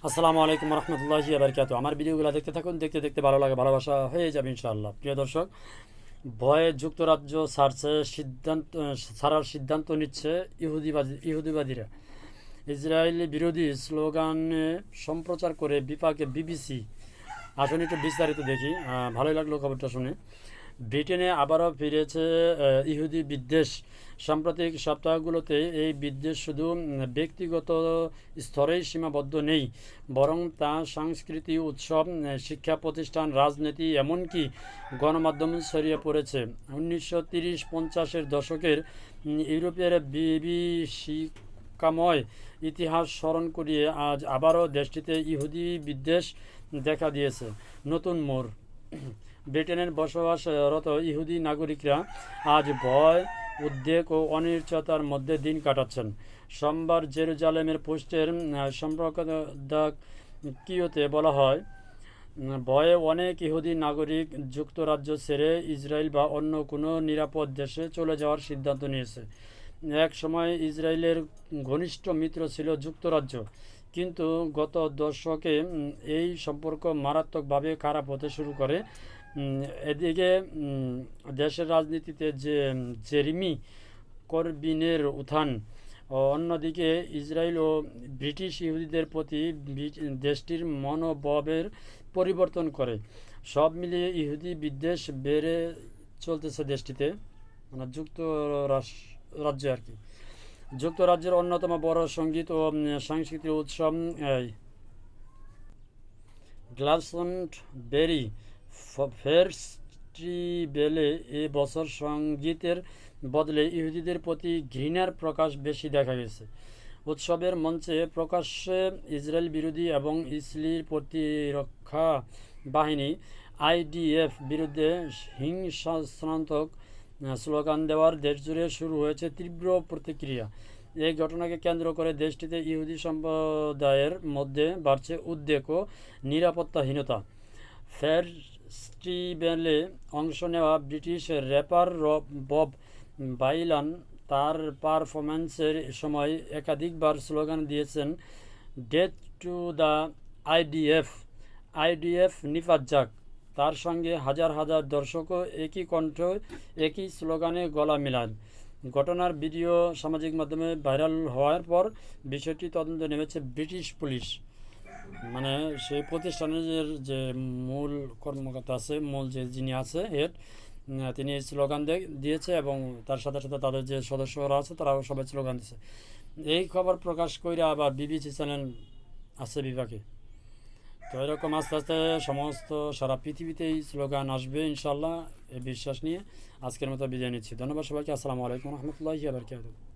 আসসালামু আলাইকুম রহমতুল্লাহি বারকাতু। আমার ভিডিওগুলো দেখতে থাকুন, দেখতে দেখতে ভালো লাগে, ভালোবাসা হয়ে যাবে ইনশাআল্লাহ। প্রিয় দর্শক, ভয়ে যুক্তরাজ্য ছাড়ার সিদ্ধান্ত নিচ্ছে ইহুদিবাদীরা। ইসরায়েলি বিরোধী স্লোগানে সম্প্রচার করে বিপাকে বিবিসি। আসুন একটু বিস্তারিত দেখি। ভালোই লাগলো খবরটা শুনে। ব্রিটেনে আবারও ফিরেছে ইহুদি বিদ্বেষ। সাম্প্রতিক সপ্তাহগুলোতে এই বিদ্বেষ শুধু ব্যক্তিগত স্তরেই সীমাবদ্ধ নেই, বরং তা সংস্কৃতি, উৎসব, শিক্ষা প্রতিষ্ঠান, রাজনীতি, এমনকি গণমাধ্যমে ছড়িয়ে পড়েছে। 1930-50-এর দশকের ইউরোপের বিভীষিকাময় ইতিহাস স্মরণ করিয়ে আজ আবারও দেশটিতে ইহুদি বিদ্বেষ দেখা দিয়েছে নতুন মোড়। ব্রিটেনের বসবাসরত ইহুদি নাগরিকরা আজ ভয়, উদ্বেগ ও অনিশ্চয়তার মধ্যে দিন কাটাচ্ছেন। সোমবার জেরুজালেমের পোস্টের সম্পাদকীয়তে বলা হয়, ভয়ে অনেক ইহুদি নাগরিক যুক্তরাজ্য ছেড়ে ইসরায়েল বা অন্য কোনো নিরাপদ দেশে চলে যাওয়ার সিদ্ধান্ত নিয়েছে। এক সময় ইসরায়েলের ঘনিষ্ঠ মিত্র ছিল যুক্তরাজ্য, কিন্তু গত দশকে এই সম্পর্ক মারাত্মকভাবে খারাপ হতে শুরু করে। এদিকে দেশের রাজনীতিতে জেরেমি করবিনের উত্থান, অন্যদিকে ইসরায়েল ও ব্রিটিশ ইহুদিদের প্রতি দেশটির মনোভাবের পরিবর্তন করে। সব মিলিয়ে ইহুদি বিদ্বেষ বেড়ে চলতেছে দেশটিতে, মানে যুক্তরাজ্যে আর কি। যুক্তরাজ্যের অন্যতম বড় সঙ্গীত ও সাংস্কৃতিক উৎসব গ্লাসনবেরি ফেস্টিভ্যালে এ বছর সঙ্গীতের বদলে ইহুদিদের প্রতি ঘৃণার প্রকাশ বেশি দেখা গেছে। উৎসবের মঞ্চে প্রকাশ্যে ইসরায়েল বিরোধী এবং ইসরায়েলি প্রতিরক্ষা বাহিনী আইডিএফ বিরুদ্ধে হিংসাত্মক স্লোগান দেওয়ার দেশজুড়ে শুরু হয়েছে তীব্র প্রতিক্রিয়া। এই ঘটনাকে কেন্দ্র করে দেশটিতে ইহুদি সম্প্রদায়ের মধ্যে বাড়ছে উদ্বেগ ও নিরাপত্তাহীনতা। ফেস্টিভ্যালে অংশ নেওয়া ব্রিটিশ র্যাপার বব বাইলান তার পারফরম্যান্সের সময় একাধিকবার স্লোগান দিয়েছেন, death to the IDF, IDF নিপাত যাক। তার সঙ্গে হাজার হাজার দর্শকও একই কণ্ঠ, একই স্লোগানে গলা মেলান। ঘটনার ভিডিও সামাজিক মাধ্যমে ভাইরাল হওয়ার পর বিষয়টি তদন্তে নেমেছে ব্রিটিশ পুলিশ। মানে সেই প্রতিষ্ঠানের যে মূল কর্মকর্তা আছে, মূল যিনি আছে হেড, তিনি স্লোগান দিয়েছে এবং তার সাথে সাথে তাদের যে সদস্যরা আছে তারাও সবাই স্লোগান দিয়েছে। এই খবর প্রকাশ করে আবার বিবিসি চ্যানেল আছে বিভাগে। তো এরকম আস্তে আস্তে সমস্ত সারা পৃথিবীতেই স্লোগান আসবে ইনশাল্লাহ, এই বিশ্বাস নিয়ে আজকের মতো বিদায় নিচ্ছি। ধন্যবাদ সবাইকে। আসসালামু আলাইকুম রহমতুল্লাহি ওয়া বারাকাতুহু।